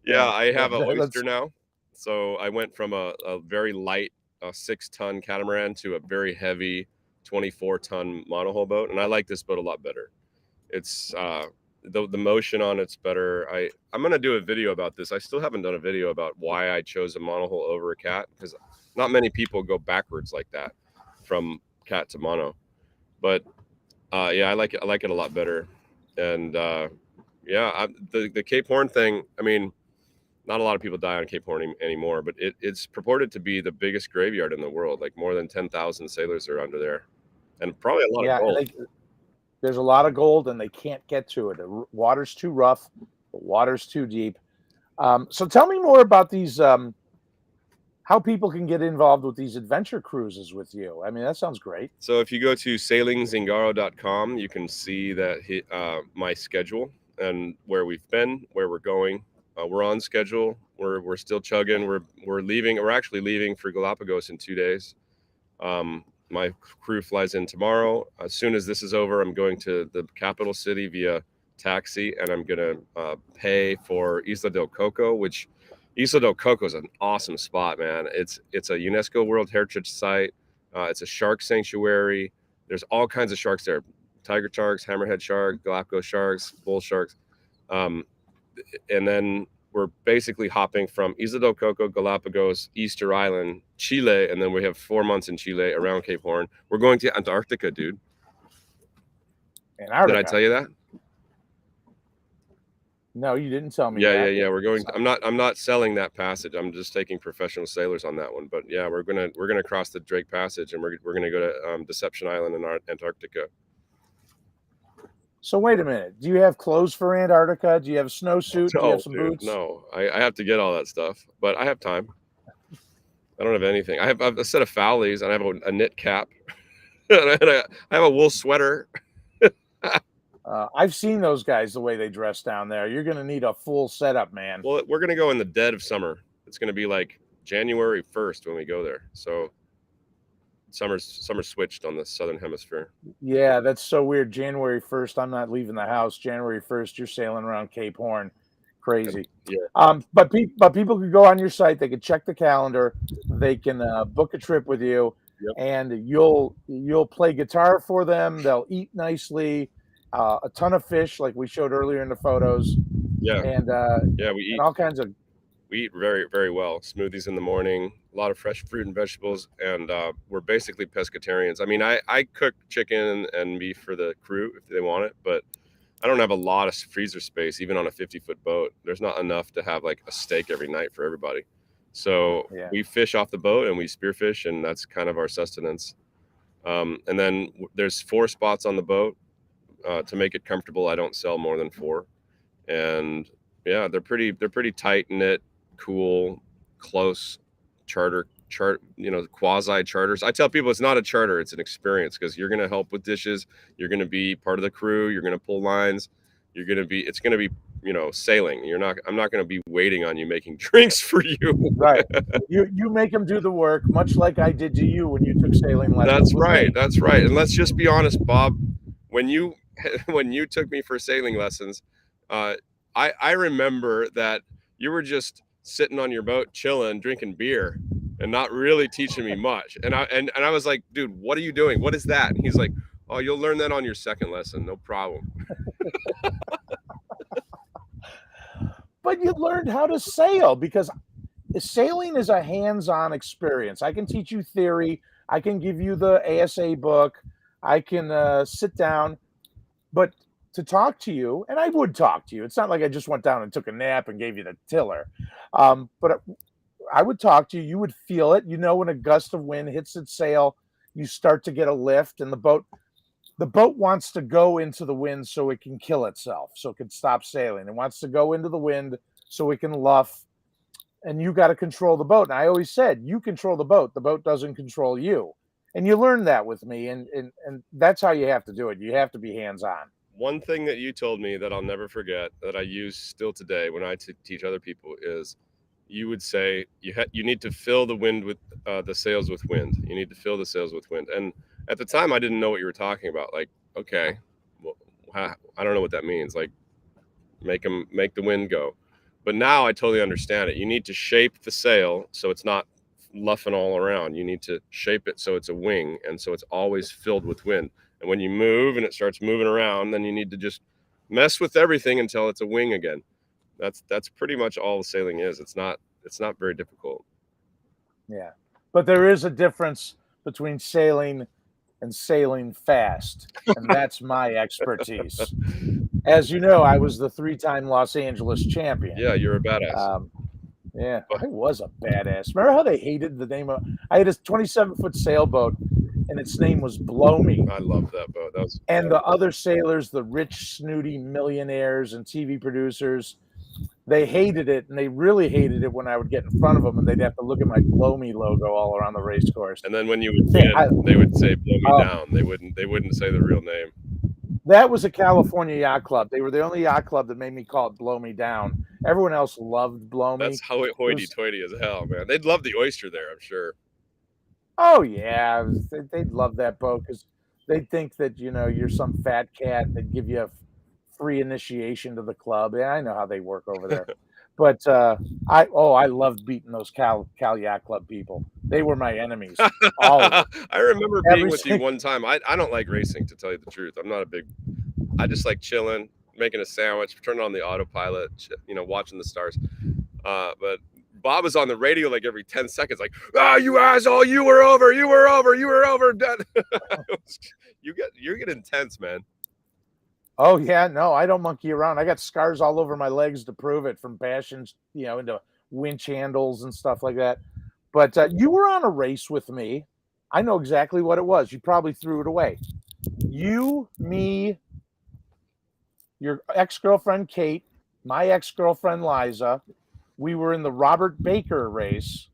Yeah, I have an oyster now. So I went from a very light 6-ton catamaran to a very heavy 24-ton monohull boat, and I like this boat a lot better. It's the motion on it's better. I'm gonna do a video about this. I still haven't done a video about why I chose a monohull over a cat, because not many people go backwards like that from cat to mono. But yeah, I like it a lot better. And yeah, the Cape Horn thing, I mean, not a lot of people die on Cape Horn anymore, but it's purported to be the biggest graveyard in the world. Like more than 10,000 sailors are under there, and probably a lot of gold. There's a lot of gold, and they can't get to it. The water's too rough. The water's too deep. So tell me more about these, how people can get involved with these adventure cruises with you. I mean, that sounds great. So if you go to sailingzingaro.com, you can see that my schedule and where we've been, where we're going. We're on schedule. We're still chugging. We're leaving. We're actually leaving for Galapagos in 2 days. My crew flies in tomorrow. As soon as this is over, I'm going to the capital city via taxi, and I'm gonna pay for Isla del Coco, which Isla del Coco is an awesome spot, man. It's a UNESCO World Heritage Site. It's a shark sanctuary. There's all kinds of sharks there: tiger sharks, hammerhead shark, Galapagos sharks, bull sharks. And then we're basically hopping from Isla del Coco, Galapagos, Easter Island, Chile, and then we have 4 months in Chile around Cape Horn. We're going to Antarctica, dude. Antarctica. Did I tell you that? No, you didn't tell me. Yeah. We're going. I'm not selling that passage. I'm just taking professional sailors on that one. But yeah, we're gonna cross the Drake Passage, and we're gonna go to Deception Island in Antarctica. So wait a minute. Do you have clothes for Antarctica? Do you have a snowsuit? Do you have some boots? No, I have to get all that stuff, but I have time. I don't have anything. I have a set of fowlies, and I have a knit cap, and I have a wool sweater. I've seen those guys, the way they dress down there. You're going to need a full setup, man. Well, we're going to go in the dead of summer. It's going to be like January 1st when we go there. So summer switched on the southern hemisphere. Yeah, that's so weird. January 1st, I'm not leaving the house. January 1st, you're sailing around Cape Horn. Crazy. Yeah. But people can go on your site. They can check the calendar. They can book a trip with you, and you'll play guitar for them. They'll eat nicely. A ton of fish, like we showed earlier in the photos. Yeah. And we eat all kinds of. We eat very, very well. Smoothies in the morning, a lot of fresh fruit and vegetables, and we're basically pescatarians. I mean, I cook chicken and beef for the crew if they want it, but I don't have a lot of freezer space, even on a 50-foot boat. There's not enough to have like a steak every night for everybody. So we fish off the boat and we spearfish, and that's kind of our sustenance. And then there's 4 spots on the boat. To make it comfortable, I don't sell more than 4. And yeah, they're pretty tight knit, cool, close quasi charters. I tell people it's not a charter, it's an experience, because you're going to help with dishes, you're going to be part of the crew, you're going to pull lines, it's going to be sailing. I'm not going to be waiting on you making drinks for you. Right. You make them do the work, much like I did to you when you took sailing lessons. That's right. And let's just be honest, Bob, when you took me for sailing lessons, I remember that you were just sitting on your boat chilling, drinking beer, and not really teaching me much. And I was like, dude, what are you doing? What is that? And he's like, oh, you'll learn that on your second lesson, no problem. But you learned how to sail, because sailing is a hands-on experience. I can teach you theory. I can give you the ASA book. I can sit down, but to talk to you, and I would talk to you. It's not like I just went down and took a nap and gave you the tiller. But I would talk to you. You would feel it. You know, when a gust of wind hits its sail, you start to get a lift, and the boat wants to go into the wind so it can kill itself, so it can stop sailing. It wants to go into the wind so it can luff, and you got to control the boat. And I always said, you control the boat doesn't control you. And you learned that with me, and that's how you have to do it. You have to be hands-on. One thing that you told me that I'll never forget, that I use still today when I teach other people, is you would say you need to fill the wind with the sails with wind. You need to fill the sails with wind. And at the time, I didn't know what you were talking about. Like, okay, well, I don't know what that means. Like, make the wind go. But now I totally understand it. You need to shape the sail so it's not luffing all around. You need to shape it so it's a wing, and so it's always filled with wind. And when you move and it starts moving around, then you need to just mess with everything until it's a wing again. That's pretty much all the sailing is. It's not very difficult. Yeah, but there is a difference between sailing and sailing fast, and that's my expertise. As you know, I was the 3-time Los Angeles champion. Yeah, you're a badass. Yeah, I was a badass. Remember how they hated the name of? I had a 27-foot sailboat, and its name was Blow Me. I love that boat. And the other sailors, the rich, snooty millionaires and TV producers, they hated it, and they really hated it when I would get in front of them, and they'd have to look at my Blow Me logo all around the race course. And then when you would win, they would say Blow Me Down. They wouldn't say the real name. That was a California yacht club. They were the only yacht club that made me call it Blow Me Down. Everyone else loved Blow Me. That's hoity-toity as hell, man. They'd love the oyster there, I'm sure. Oh, yeah. They'd love that boat because they'd think that, you're some fat cat, and they'd give you a free initiation to the club. Yeah, I know how they work over there. But I loved beating those Cal Yacht Club people. They were my enemies. All of them. I remember being with you one time. I don't like racing, to tell you the truth. I just like chilling, making a sandwich, turning on the autopilot, watching the stars. But Bob was on the radio like every 10 seconds, like, you asshole, you were over. You get intense, man. Oh, yeah. No, I don't monkey around. I got scars all over my legs to prove it, from bashing, into winch handles and stuff like that. But you were on a race with me. I know exactly what it was. You probably threw it away. You, me, your ex-girlfriend, Kate, my ex-girlfriend, Liza. We were in the Robert Baker race.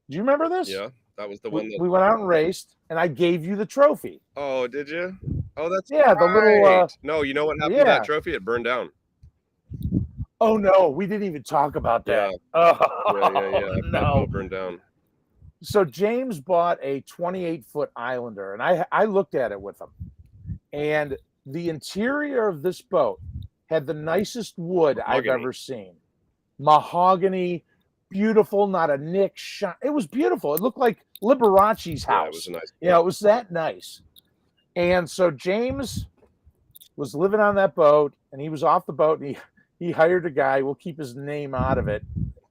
Do you remember this? Yeah, that was the one. We went out and raced, and I gave you the trophy. Oh, did you? Oh, that's right. The little. No, you know what happened to that trophy? It burned down. Oh no, we didn't even talk about that. Yeah. Oh, That boat burned down. So James bought a 28-foot Islander, and I looked at it with him, and the interior of this boat had the nicest wood I've ever seen. Mahogany, beautiful, not a nick shine. It was beautiful. It looked like Liberace's house. Yeah, it was a nice. It was that nice. And so James was living on that boat, and he was off the boat, and he hired a guy, we'll keep his name out of it,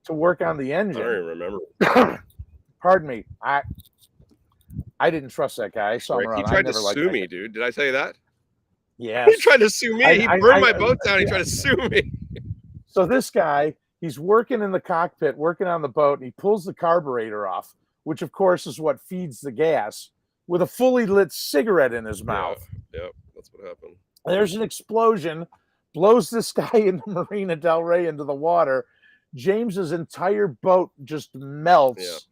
to work on the engine. I don't even remember. Pardon me. I didn't trust that guy. I saw him around. He tried to sue me, dude. Did I tell you that? Yeah. He tried to sue me. He burned my boat down. He tried to sue me. So this guy, he's working in the cockpit, working on the boat, and he pulls the carburetor off, which of course is what feeds the gas, with a fully lit cigarette in his mouth. Yeah, that's what happened. There's an explosion, blows this guy into Marina Del Rey into the water. James's entire boat just melts,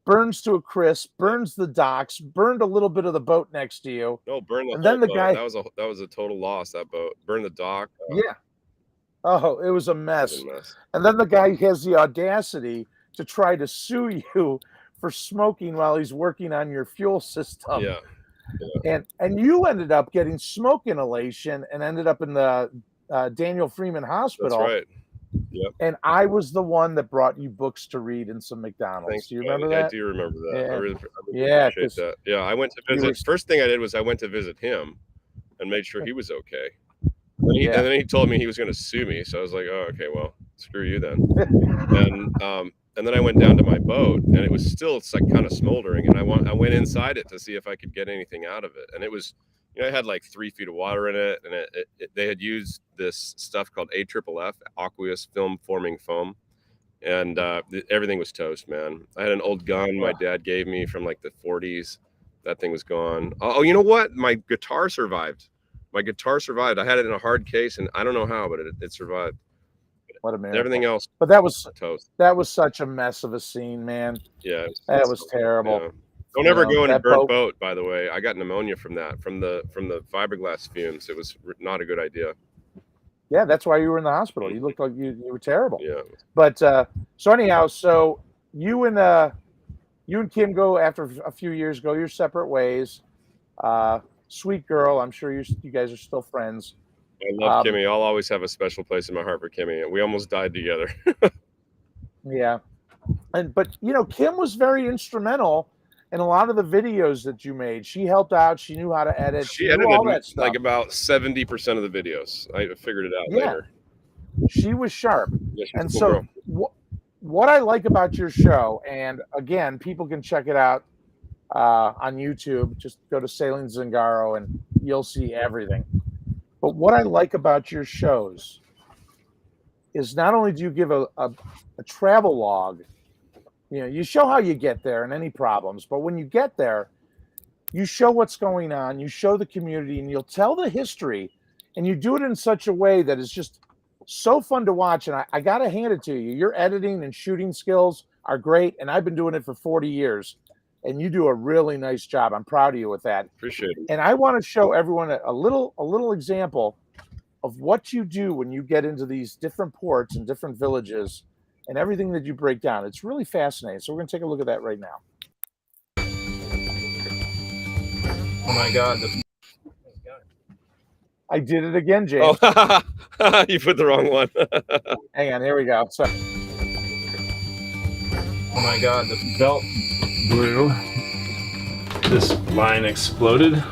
burns to a crisp, burns the docks, burned a little bit of the boat next to you. No, burned the and then the boat. guy. That was a total loss. That boat burned the dock. Yeah. Oh, it was a mess. And then the guy has the audacity to try to sue you for smoking while he's working on your fuel system. Yeah. And you ended up getting smoke inhalation and ended up in the Daniel Freeman Hospital. That's right. Yep. And I was the one that brought you books to read and some McDonald's. Thanks, Do you buddy. remember that? I do remember that. I Yeah. really Yeah, appreciate 'cause that. Yeah, I went to you visit. were- First thing I did was I went to visit him and made sure he was okay. Yeah. And then he told me he was going to sue me. So I was like, oh, okay, well, screw you then. And then I went down to my boat, and it was still like kind of smoldering. And I went inside it to see if I could get anything out of it. And it was, it had like 3 feet of water in it, and they had used this stuff called AFFF, aqueous film forming foam, and everything was toast, man. I had an old gun my dad gave me from like the 40s. That thing was gone. Oh, you know what? My guitar survived. I had it in a hard case, and I don't know how, but it survived. What a miracle. Everything else, but that was toast. That was such a mess of a scene, man. Yeah, that was terrible. Yeah. Don't ever go in a burnt boat, by the way. I got pneumonia from that, from the fiberglass fumes. It was not a good idea. Yeah, that's why you were in the hospital. You looked like you were terrible. Yeah. But so anyhow, so you and Kim go after a few years go your separate ways. Sweet girl. I'm sure you guys are still friends. I love Kimmy. I'll always have a special place in my heart for Kimmy. We almost died together. Yeah. But Kim was very instrumental in a lot of the videos that you made. She helped out. She knew how to edit. She knew edited all that stuff. like about 70% of the videos. I figured it out later. She was sharp. Yeah, she's and a cool so girl. what I like about your show, and again, people can check it out on YouTube. Just go to Sailing Zingaro and you'll see everything. But what I like about your shows is not only do you give a travel log, you show how you get there and any problems, but when you get there, you show what's going on, you show the community, and you'll tell the history, and you do it in such a way that is just so fun to watch. And I got to hand it to you. Your editing and shooting skills are great, and I've been doing it for 40 years, and you do a really nice job. I'm proud of you with that. Appreciate it. And I want to show everyone a little example of what you do when you get into these different ports and different villages and everything that you break down. It's really fascinating. So we're going to take a look at that right now. Oh my God. I did it again, James. Oh, you put the wrong one. Hang on, here we go. So, Oh my God, the belt blew. This line exploded.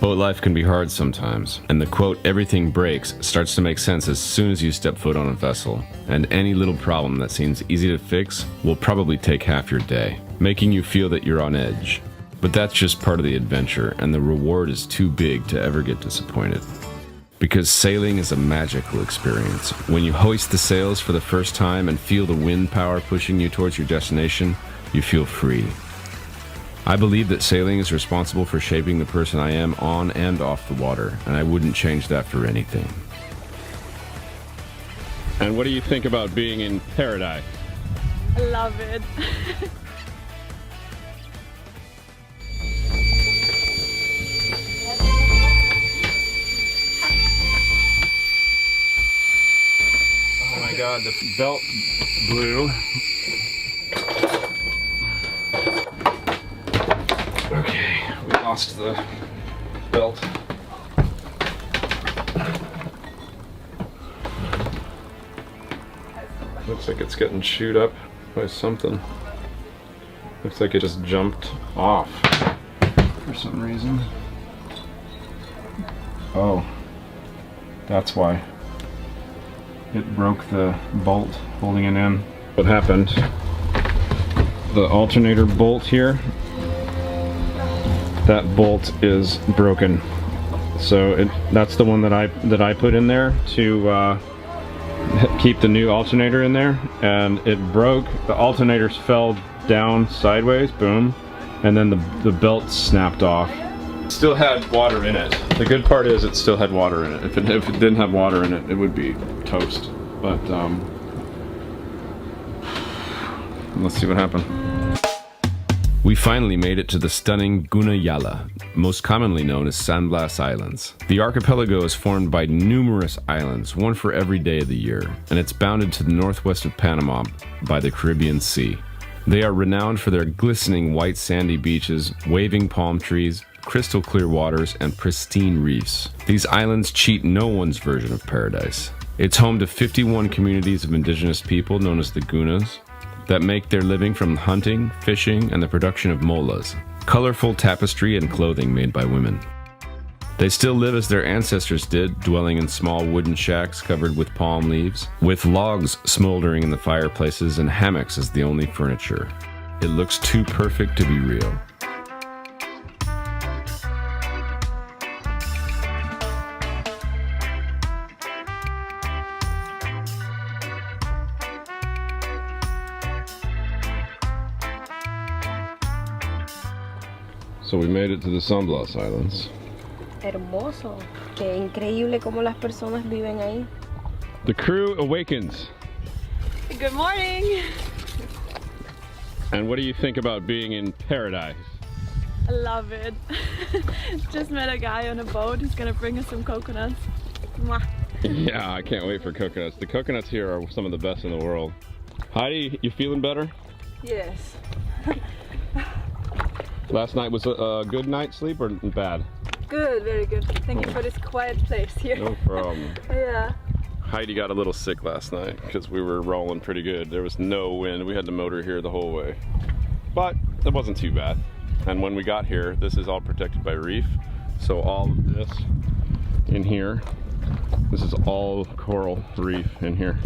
Boat life can be hard sometimes, and the quote, everything breaks, starts to make sense as soon as you step foot on a vessel. And any little problem that seems easy to fix will probably take half your day, making you feel that you're on edge. But that's just part of the adventure, and the reward is too big to ever get disappointed. Because sailing is a magical experience. When you hoist the sails for the first time and feel the wind power pushing you towards your destination, you feel free. I believe that sailing is responsible for shaping the person I am on and off the water, and I wouldn't change that for anything. And what do you think about being in paradise? I love it. Oh my God, the belt blew. Okay, we lost the belt. Looks like it's getting chewed up by something. Looks like it just jumped off for some reason. Oh, that's why. It broke the bolt holding it in. What happened? The alternator bolt here, that bolt is broken. So that's the one that I put in there to keep the new alternator in there, and it broke. The alternators fell down sideways, boom, and then the belt snapped off. It still had water in it. The good part is it still had water in it. If it didn't have water in it, it would be toast. But let's see what happened. We finally made it to the stunning Gunayala, most commonly known as San Blas Islands. The archipelago is formed by numerous islands, one for every day of the year, and it's bounded to the northwest of Panama by the Caribbean Sea. They are renowned for their glistening white sandy beaches, waving palm trees, crystal clear waters, and pristine reefs. These islands cheat no one's version of paradise. It's home to 51 communities of indigenous people known as the Gunas that make their living from hunting, fishing, and the production of molas, colorful tapestry and clothing made by women. They still live as their ancestors did, dwelling in small wooden shacks covered with palm leaves, with logs smoldering in the fireplaces and hammocks as the only furniture. It looks too perfect to be real. So we made it to the San Blas Islands. Hermoso. Qué increíble cómo las personas viven ahí. The crew awakens. Good morning. And what do you think about being in paradise? I love it. Just met a guy on a boat. He's gonna bring us some coconuts. Mwah. Yeah, I can't wait for coconuts. The coconuts here are some of the best in the world. Heidi, you feeling better? Yes. Last night was a good night's sleep or bad? Good, very good. Thank you for this quiet place here. No problem. Yeah. Heidi got a little sick last night because we were rolling pretty good. There was no wind. We had the motor here the whole way. But it wasn't too bad. And when we got here, this is all protected by reef. So all of this in here, this is all coral reef in here.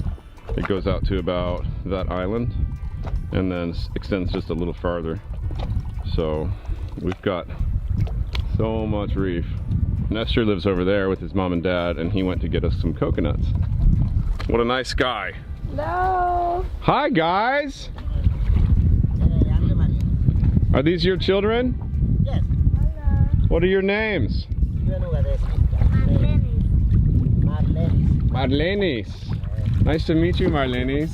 It goes out to about that island and then extends just a little farther. So we've got so much reef. Nestor lives over there with his mom and dad, and he went to get us some coconuts. What a nice guy. Hello. Hi guys. Are these your children? Yes. What are your names? Marlenis. Nice to meet you, Marlenis.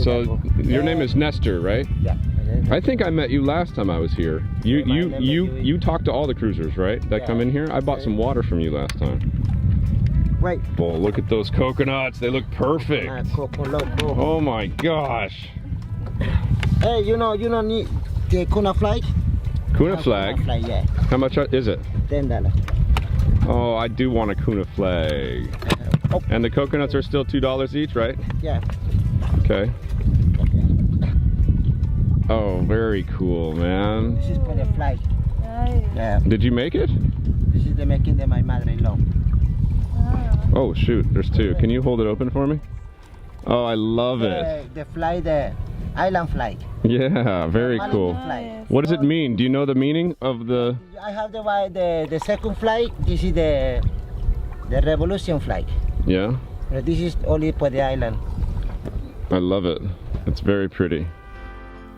So your name is Nestor, right? Yeah. I think I met you last time I was here. You talked to all the cruisers, right? That come in here? I bought some water from you last time. Right. Well, look at those coconuts. They look perfect. Oh my gosh. Hey, you know need the Kuna flag? Kuna flag? Kuna flag, yeah. How much is it? $10. Oh, I do want a Kuna flag. And the coconuts are still $2 each, right? Yeah. Okay. Oh, very cool, man. This is for the flag. Yeah. Did you make it? This is the making of my mother-in-law. Oh shoot, there's two. Can you hold it open for me? Oh, I love it. The flag, the island flag. Yeah, very cool. Flag. What does it mean? Do you know the meaning of the... I have the second flag. This is the revolution flag. Yeah? This is only for the island. I love it. It's very pretty.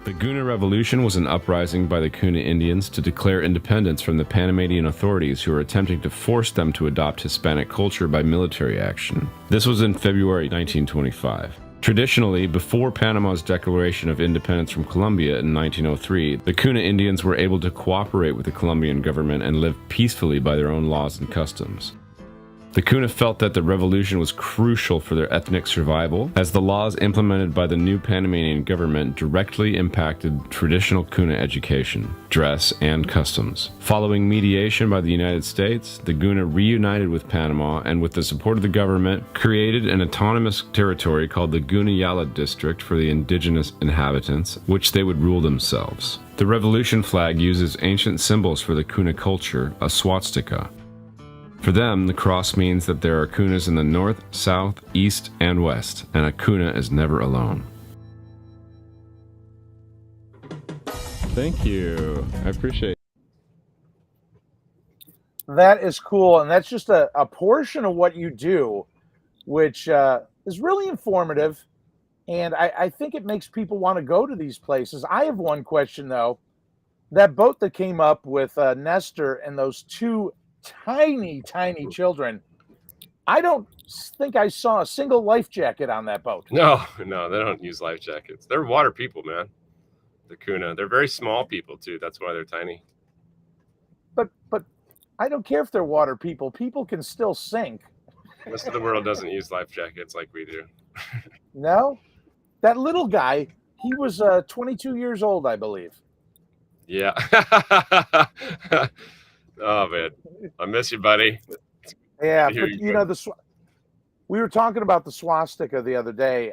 The Guna Revolution was an uprising by the Kuna Indians to declare independence from the Panamanian authorities who were attempting to force them to adopt Hispanic culture by military action. This was in February 1925. Traditionally, before Panama's declaration of independence from Colombia in 1903, the Kuna Indians were able to cooperate with the Colombian government and live peacefully by their own laws and customs. The Kuna felt that the revolution was crucial for their ethnic survival, as the laws implemented by the new Panamanian government directly impacted traditional Kuna education, dress, and customs. Following mediation by the United States, the Guna reunited with Panama and, with the support of the government, created an autonomous territory called the Gunayala District for the indigenous inhabitants, which they would rule themselves. The revolution flag uses ancient symbols for the Kuna culture, a swastika. For them, the cross means that there are Kunas in the north, south, east, and west, and a Kuna is never alone. Thank you. I appreciate it. That is cool, and that's just a portion of what you do, which is really informative, and I think it makes people want to go to these places. I have one question, though. That boat that came up with Nestor and those two tiny children, I don't think I saw a single life jacket on that boat. No, they don't use life jackets. They're water people, man. The Kuna. They're very small people too. That's why they're tiny. But I don't care if they're water people. People can still sink. Most of the world doesn't use life jackets like we do. No? That little guy, he was 22 years old, I believe. Yeah. Oh man, I miss you, buddy. Yeah, but you know we were talking about the swastika the other day.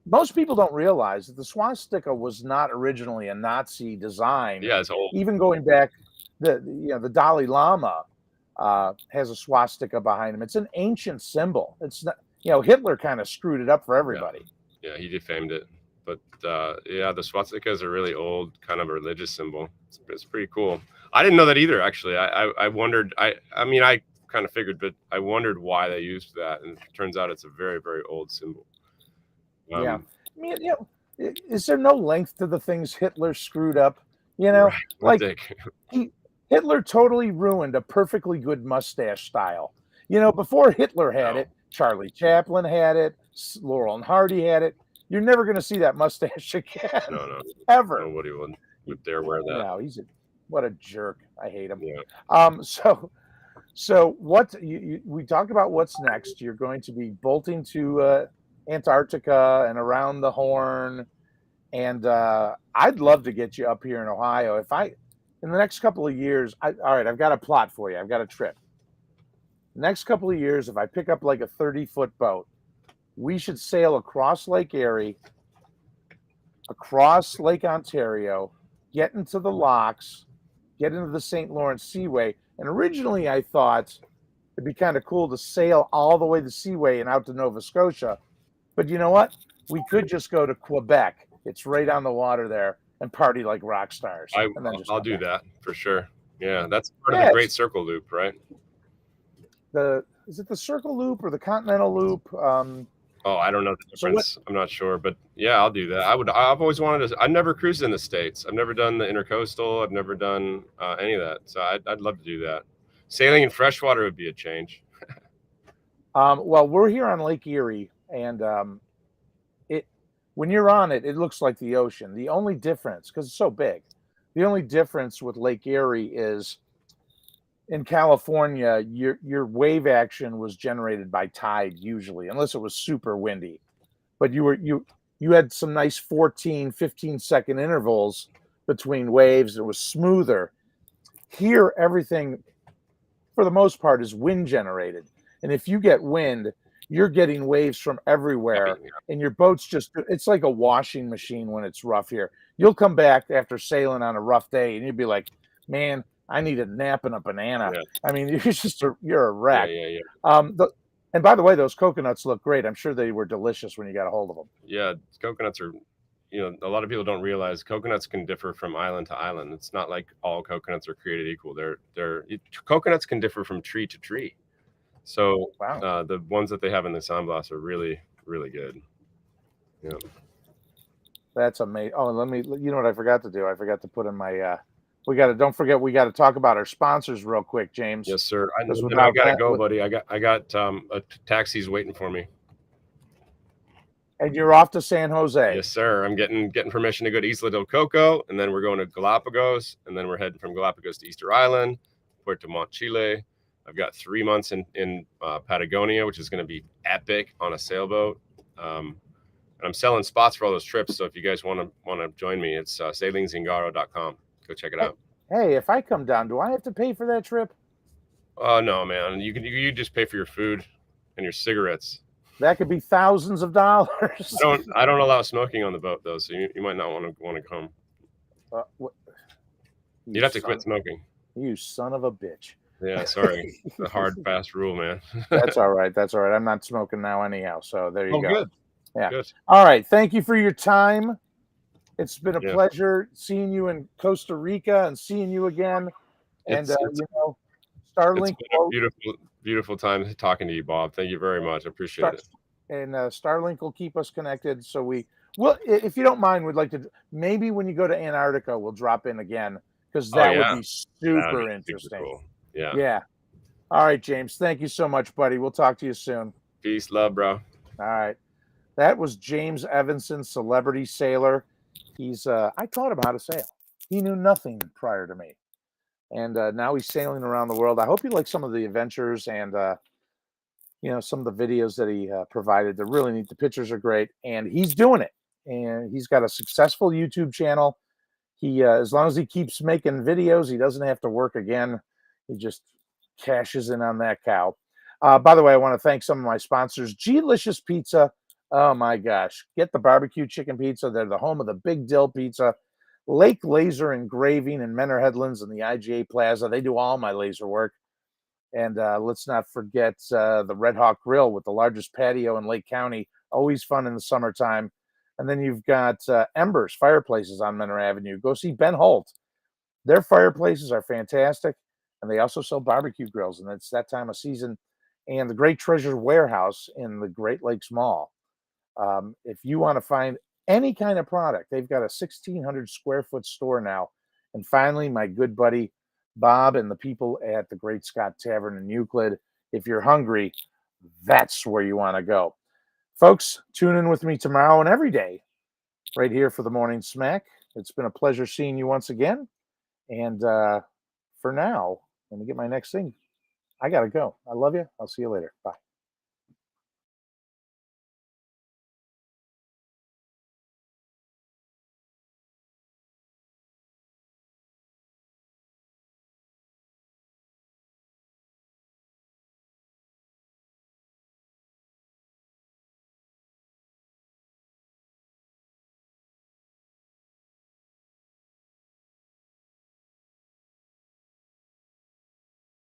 Most people don't realize that the swastika was not originally a Nazi design. Yeah, it's old. Even going back, the Dalai Lama has a swastika behind him. It's an ancient symbol. It's not, Hitler kind of screwed it up for everybody. Yeah, he defamed it. But yeah, the swastika is a really old kind of religious symbol. It's pretty cool. I didn't know that either, actually. I wondered. I mean, I kind of figured, but I wondered why they used that, and it turns out it's a very, very old symbol. Yeah, I mean, is there no length to the things Hitler screwed up? Right. Like Hitler totally ruined a perfectly good mustache style. Before Hitler had it, Charlie Chaplin had it, Laurel and Hardy had it. You're never going to see that mustache again. No, ever. Nobody would dare wear that. No, what a jerk. I hate him. Yeah. So what we talked about what's next. You're going to be bolting to Antarctica and around the Horn, and I'd love to get you up here in Ohio. In the next couple of years, all right, I've got a plot for you. I've got a trip. Next couple of years, if I pick up like a 30-foot boat, we should sail across Lake Erie, across Lake Ontario, get into the locks, get into the St. Lawrence Seaway. And originally I thought it'd be kind of cool to sail all the way the Seaway and out to Nova Scotia. But you know what? We could just go to Quebec. It's right on the water there, and party like rock stars. I'll do that for sure. Yeah, that's part of the Great Circle Loop, right? Is it the Circle Loop or the Continental Loop? I don't know the difference. I'm not sure, but yeah, I'll do that. I've always wanted to. I've never cruised in the States. I've never done the intercoastal. I've never done any of that. So I'd love to do that. Sailing in freshwater would be a change. Well, we're here on Lake Erie, and when you're on it, it looks like the ocean. The only difference, because it's so big, the only difference with Lake Erie is in California, your wave action was generated by tide usually, unless it was super windy. But you had some nice 14, 15-second intervals between waves. It was smoother. Here, everything, for the most part, is wind generated. And if you get wind, you're getting waves from everywhere, and your boat's it's like a washing machine when it's rough here. You'll come back after sailing on a rough day, and you'll be like, man, I need a nap and a banana. Yeah. I mean, you're a wreck. Yeah. And by the way, those coconuts look great. I'm sure they were delicious when you got a hold of them. Yeah, coconuts are, a lot of people don't realize coconuts can differ from island to island. It's not like all coconuts are created equal. Coconuts can differ from tree to tree. So the ones that they have in the San Blas are really, really good. Yeah. That's amazing. Oh, you know what I forgot to do? I forgot to put in my, don't forget, we got to talk about our sponsors real quick, James. Yes, sir. I got to go, buddy. I got a taxi's waiting for me. And you're off to San Jose. Yes, sir. I'm getting permission to go to Isla del Coco, and then we're going to Galapagos, and then we're heading from Galapagos to Easter Island, Puerto Montt, Chile. I've got 3 months in Patagonia, which is going to be epic on a sailboat. And I'm selling spots for all those trips. So if you guys want to join me, it's sailingzingaro.com. Go check it out. Hey, if I come down, do I have to pay for that trip? Oh no, man. You just pay for your food and your cigarettes. That could be thousands of dollars. I don't allow smoking on the boat though, so you might not want to come. You'd have to quit smoking. You son of a bitch. Yeah, sorry. It's a hard, fast rule, man. That's all right. I'm not smoking now anyhow. So there you go. Good. Yeah. Good. All right. Thank you for your time. It's been a pleasure seeing you in Costa Rica and seeing you again. And Starlink. It's been a beautiful time talking to you, Bob. Thank you very much. I appreciate it. And Starlink will keep us connected. So if you don't mind, we'd like to maybe when you go to Antarctica, we'll drop in again because that would be super interesting. Super cool. Yeah. Yeah. All right, James. Thank you so much, buddy. We'll talk to you soon. Peace, love, bro. All right. That was James Evenson, celebrity sailor. I taught him how to sail. He knew nothing prior to me. And now he's sailing around the world. I hope you like some of the adventures and, some of the videos that he provided. They're really neat. The pictures are great. And he's doing it. And he's got a successful YouTube channel. He, as long as he keeps making videos, he doesn't have to work again. He just cashes in on that cow. By the way, I want to thank some of my sponsors. G-Licious Pizza. Oh my gosh. Get the barbecue chicken pizza. They're the home of the Big Dill Pizza. Lake Laser Engraving in Menor Headlands and the IGA Plaza. They do all my laser work. And let's not forget the Red Hawk Grill with the largest patio in Lake County. Always fun in the summertime. And then you've got Embers Fireplaces on Menor Avenue. Go see Ben Holt. Their fireplaces are fantastic. And they also sell barbecue grills. And it's that time of season. And the Great Treasure Warehouse in the Great Lakes Mall. If you want to find any kind of product, they've got a 1,600 square foot store now. And finally, my good buddy Bob and the people at the Great Scott Tavern in Euclid. If you're hungry, that's where you want to go. Folks, tune in with me tomorrow and every day right here for the Morning Smack. It's been a pleasure seeing you once again. And for now, let me get my next thing. I got to go. I love you. I'll see you later. Bye.